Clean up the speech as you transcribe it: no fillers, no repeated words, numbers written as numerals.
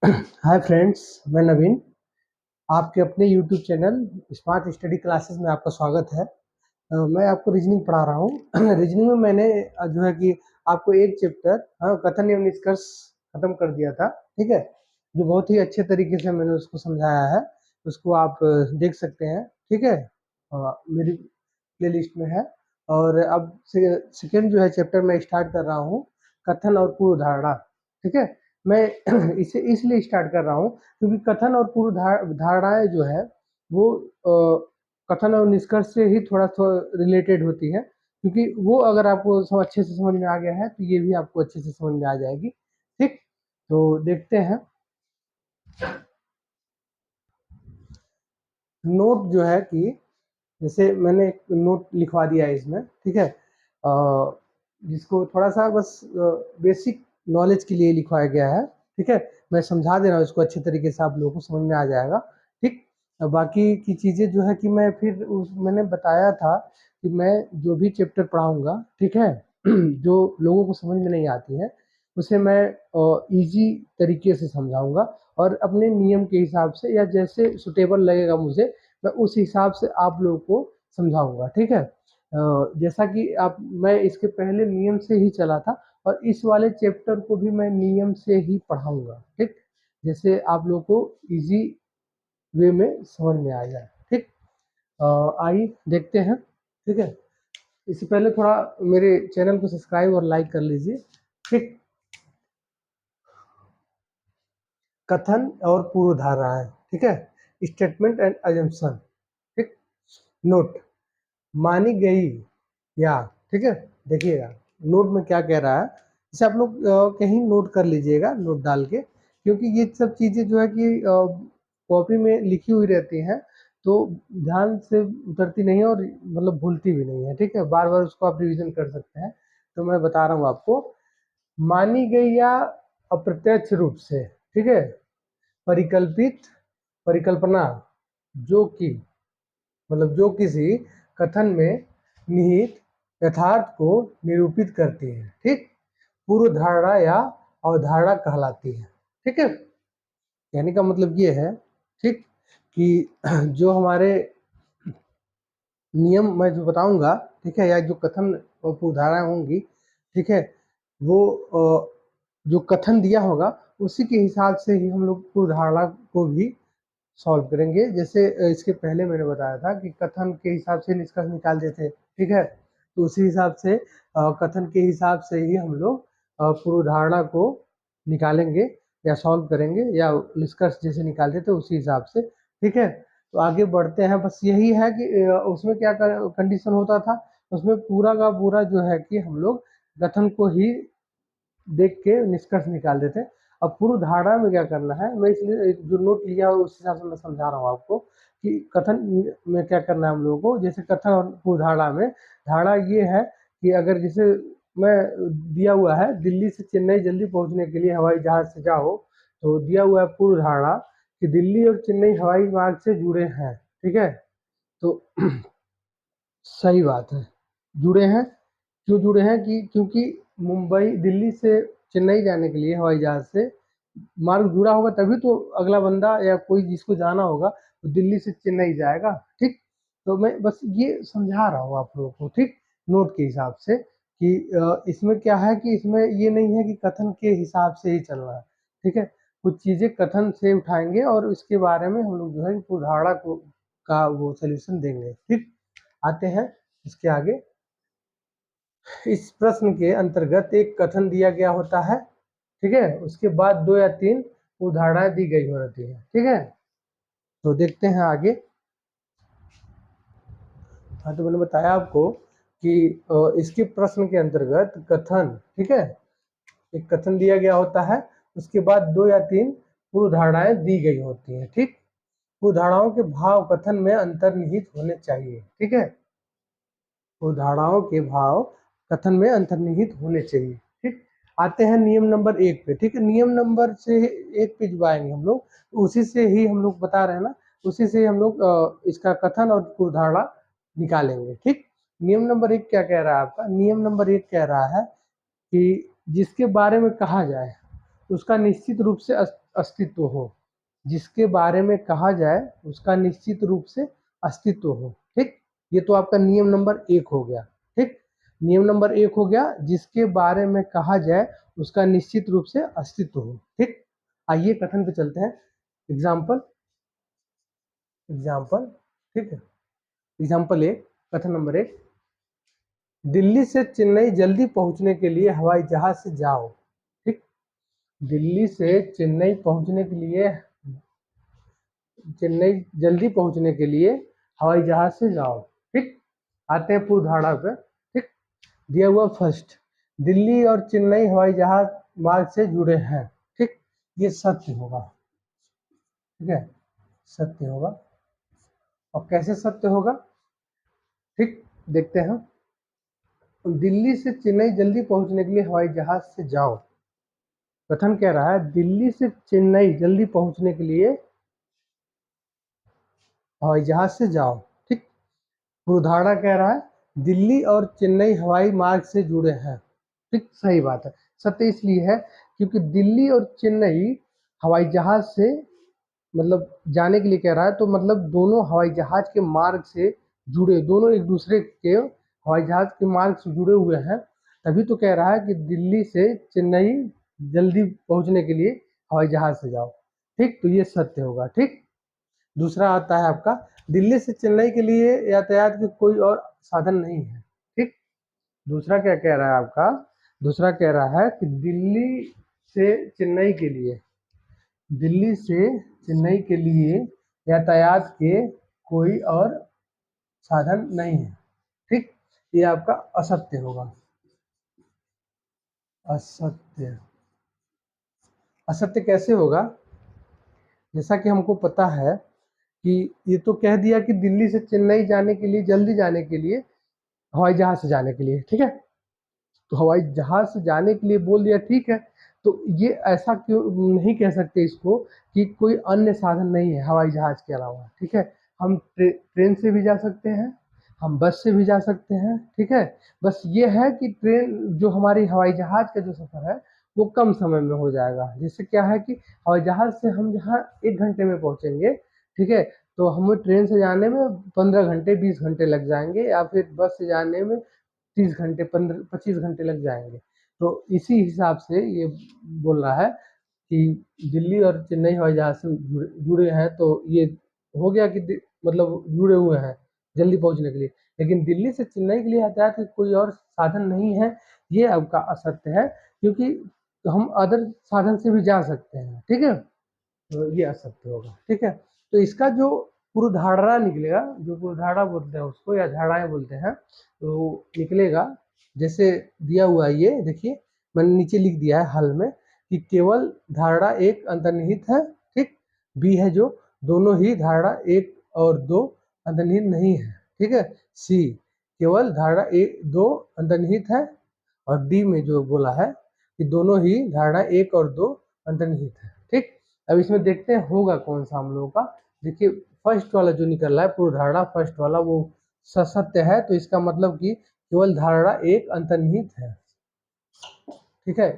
Hi friends, मैं नवीन। आपके अपने YouTube channel smart study classes में आपका स्वागत है। मैं आपको रीजनिंग पढ़ा रहा हूँ। रीजनिंग में मैंने जो है कि आपको एक चैप्टर कथन एवं निष्कर्ष खत्म कर दिया था। ठीक है, जो बहुत ही अच्छे तरीके से मैंने उसको समझाया है, उसको आप देख सकते हैं। ठीक है, मेरी प्ले लिस्ट में है। और अब सेकेंड जो है चैप्टर मैं स्टार्ट कर रहा हूँ, कथन और पूर्व धारणा। ठीक है, मैं इसे इसलिए स्टार्ट कर रहा हूँ क्योंकि कथन और पूर्व धारणाएं जो है वो कथन और निष्कर्ष से ही थोड़ा रिलेटेड होती है, क्योंकि वो अगर आपको अच्छे से समझ में आ गया है तो ये भी आपको अच्छे से समझ में आ जाएगी। ठीक, तो देखते हैं। नोट जो है कि जैसे मैंने एक नोट लिखवा दिया है इसमें। ठीक है, जिसको थोड़ा सा बस बेसिक नॉलेज के लिए लिखवाया गया है। ठीक है, मैं समझा दे रहा हूँ इसको अच्छे तरीके से, आप लोगों को समझ में आ जाएगा। ठीक, बाकी की चीज़ें जो है कि मैं फिर मैंने बताया था कि मैं जो भी चैप्टर पढ़ाऊँगा, ठीक है, जो लोगों को समझ में नहीं आती है उसे मैं इजी तरीके से समझाऊंगा, और अपने नियम के हिसाब से या जैसे सुटेबल लगेगा मुझे, मैं उस हिसाब से आप लोगों को समझाऊंगा। ठीक है, जैसा कि मैं इसके पहले नियम से ही चला था, और इस वाले चैप्टर को भी मैं नियम से ही पढ़ाऊंगा। ठीक, जैसे आप लोगों को इजी वे में समझ में आ जाए। ठीक, आइए देखते हैं। ठीक है, इससे पहले थोड़ा मेरे चैनल को सब्सक्राइब और लाइक कर लीजिए। ठीक, कथन और पूर्व धारणाएं। ठीक है, स्टेटमेंट एंड अजम्पशन। ठीक, नोट मानी गई या, ठीक है, देखिएगा नोट में क्या कह रहा है। जैसे आप लोग कहीं नोट कर लीजिएगा, नोट डाल के, क्योंकि ये सब चीजें जो है कि कॉपी में लिखी हुई रहती हैं तो ध्यान से उतरती नहीं है, और मतलब भूलती भी नहीं है। ठीक है, बार बार उसको आप रिवीजन कर सकते हैं। तो मैं बता रहा हूँ आपको, मानी गई या अप्रत्यक्ष रूप से, ठीक है, परिकल्पित परिकल्पना जो कि मतलब जो किसी कथन में निहित यथार्थ को निरूपित करती है, ठीक, पूर्व धारणा या अवधारणा कहलाती है। ठीक है, कहने का मतलब ये है, ठीक, कि जो हमारे नियम मैं जो बताऊंगा, ठीक है, या जो कथन और पूर्व धारणाएं होंगी, ठीक है, वो जो कथन दिया होगा उसी के हिसाब से ही हम लोग पूर्व धारणा को भी सॉल्व करेंगे। जैसे इसके पहले मैंने बताया था कि कथन के हिसाब से निष्कर्ष निकालते थे। ठीक है, तो उसी हिसाब से कथन के हिसाब से ही हम लोग पूर्व धारणा को निकालेंगे या सॉल्व करेंगे, या निष्कर्ष जैसे निकालते थे उसी हिसाब से। ठीक है, तो आगे बढ़ते हैं। बस यही है कि उसमें क्या कंडीशन होता था, उसमें पूरा का पूरा जो है कि हम लोग कथन को ही देख के निष्कर्ष निकाल देते। अब पूर्व धारणा में क्या करना है, मैं इसलिए जो नोट लिया है उस हिसाब से मैं समझा रहा हूँ आपको कि कथन में क्या करना है हम लोगों को। जैसे कथन और पूर्व धारणा में, धारणा ये है कि अगर जैसे मैं दिया हुआ है दिल्ली से चेन्नई जल्दी पहुंचने के लिए हवाई जहाज से जाओ, तो दिया हुआ है पूर्व धारणा कि दिल्ली और चेन्नई हवाई मार्ग से जुड़े हैं। ठीक है, तो सही बात है, जुड़े हैं। क्यों जुड़े हैं? कि क्योंकि मुंबई दिल्ली से चेन्नई जाने के लिए हवाई जहाज से मार्ग जुड़ा होगा, तभी तो अगला बंदा या कोई जिसको जाना होगा तो दिल्ली से चेन्नई जाएगा। ठीक, तो मैं बस ये समझा रहा हूँ आप लोगों को, ठीक, नोट के हिसाब से कि इसमें क्या है कि इसमें ये नहीं है कि कथन के हिसाब से ही चलना है। ठीक है, कुछ चीजें कथन से उठाएंगे और इसके बारे में हम लोग जो है उदाहरण को का वो सोल्यूशन देंगे। ठीक, आते हैं इसके आगे। इस प्रश्न के अंतर्गत एक कथन दिया गया होता है, ठीक है, उसके बाद 2 या 3 उदाहरणाएं दी गई होती है। ठीक है, तो देखते हैं आगे। हाँ, तो मैंने बताया आपको कि इसके प्रश्न के अंतर्गत कथन, ठीक है, एक कथन दिया गया होता है, उसके बाद 2 या 3 उदाहरणाएं दी गई होती हैं। ठीक, उदाहरणाओं के भाव कथन में अंतर्निहित होने चाहिए। ठीक है, उदाहरणाओं के भाव कथन में अंतर्निहित होने चाहिए। ठीक, आते हैं नियम नंबर 1 पे। ठीक है, नियम नंबर से 1 पे जो आएंगे हम लोग, उसी से ही हम लोग बता रहे हैं ना, उसी से हम लोग इसका कथन और पूर्वधारणा निकालेंगे। ठीक, नियम नंबर 1 क्या कह रहा है आपका? नियम नंबर 1 कह रहा है कि जिसके बारे में कहा जाए उसका निश्चित रूप से अस्तित्व हो। जिसके बारे में कहा जाए उसका निश्चित रूप से अस्तित्व हो। ठीक, ये तो आपका नियम नंबर 1 हो गया। ठीक, नियम नंबर 1 हो गया, जिसके बारे में कहा जाए उसका निश्चित रूप से अस्तित्व हो। ठीक, आइए कथन पे चलते हैं। एग्जाम्पल, ठीक है। एग्जाम्पल 1, कथन नंबर 1, दिल्ली से चेन्नई जल्दी पहुंचने के लिए हवाई जहाज से जाओ। ठीक, दिल्ली से चेन्नई पहुंचने के लिए, चेन्नई जल्दी पहुंचने के लिए हवाई जहाज से जाओ। ठीक, आते हैं पूर्वधारणा पे। ठीक, दिया हुआ फर्स्ट, दिल्ली और चेन्नई हवाई जहाज मार्ग से जुड़े हैं। ठीक, ये सत्य होगा। ठीक है, सत्य होगा। और कैसे सत्य होगा? ठीक, देखते हैं। दिल्ली से चेन्नई जल्दी पहुंचने के लिए हवाई जहाज से जाओ। कथन कह रहा है दिल्ली से चेन्नई जल्दी पहुंचने के लिए हवाई जहाज से जाओ। ठीक, पूर्वधारणा कह रहा है दिल्ली और चेन्नई हवाई मार्ग से जुड़े हैं। ठीक, सही बात है। सत्य इसलिए है क्योंकि दिल्ली और चेन्नई हवाई जहाज से मतलब जाने के लिए कह रहा है, तो मतलब दोनों हवाई जहाज के मार्ग से जुड़े, दोनों एक दूसरे के हवाई जहाज के मार्ग से जुड़े हुए हैं। तभी तो कह रहा है कि दिल्ली से चेन्नई जल्दी पहुंचने के लिए हवाई जहाज से जाओ। ठीक, तो ये सत्य होगा। ठीक, दूसरा आता है आपका, दिल्ली से चेन्नई के लिए यातायात के कोई और साधन नहीं है। ठीक, दूसरा क्या कह रहा है आपका? दूसरा कह रहा है कि दिल्ली से चेन्नई के लिए, दिल्ली से चेन्नई के लिए यातायात के कोई और साधन नहीं है। ठीक, ये आपका असत्य होगा। असत्य, असत्य कैसे होगा? जैसा कि हमको पता है कि ये तो कह दिया कि दिल्ली से चेन्नई जाने के लिए, जल्दी जाने के लिए हवाई जहाज से जाने के लिए। ठीक है, तो हवाई जहाज से जाने के लिए बोल दिया। ठीक है, तो ये ऐसा क्यों नहीं कह सकते इसको कि कोई अन्य साधन नहीं है हवाई जहाज के अलावा। ठीक है, हम ट्रेन से भी जा सकते हैं, हम बस से भी जा सकते हैं। ठीक है, बस ये है कि ट्रेन जो हमारी हवाई जहाज का जो सफ़र है वो कम समय में हो जाएगा। जिससे क्या है कि हवाई जहाज से हम जहाँ 1 घंटे में पहुँचेंगे, ठीक है, तो हमें ट्रेन से जाने में 15 घंटे 20 घंटे लग जाएंगे, या फिर बस से जाने में 30 घंटे 15-25 घंटे लग जाएंगे। तो इसी हिसाब से ये बोल रहा है कि दिल्ली और चेन्नई हवाई जहाज से जुड़े हैं, तो ये हो गया कि मतलब जुड़े हुए हैं जल्दी पहुंचने के लिए। लेकिन दिल्ली से चेन्नई के लिए यातायात के कोई और साधन नहीं है, ये आपका असत्य है, क्योंकि हम अदर साधन से भी जा सकते हैं। ठीक है, तो ये असत्य होगा। ठीक है, तो इसका जो पूर्वधारणा निकलेगा, जो पूर्वधारणा बोलते हैं उसको, या धारणाएं बोलते हैं, तो निकलेगा जैसे दिया हुआ है। ये देखिए, मैंने नीचे लिख दिया है हल में कि केवल धारणा 1 अंतर्निहित है। ठीक, बी है जो दोनों ही धारणा 1 और 2 अंतर्निहित नहीं है। ठीक है, सी केवल धारणा 1 2 अंतर्निहित है, और डी में जो बोला है कि दोनों ही धारणा 1 और 2 अंतर्निहित है। ठीक, अब इसमें देखते हैं होगा कौन सा हम लोगों का। देखिए, फर्स्ट वाला जो निकल रहा है पूर्वधारणा, फर्स्ट वाला वो सत्य है, तो इसका मतलब कि केवल धारणा 1 अंतर्निहित है। ठीक है।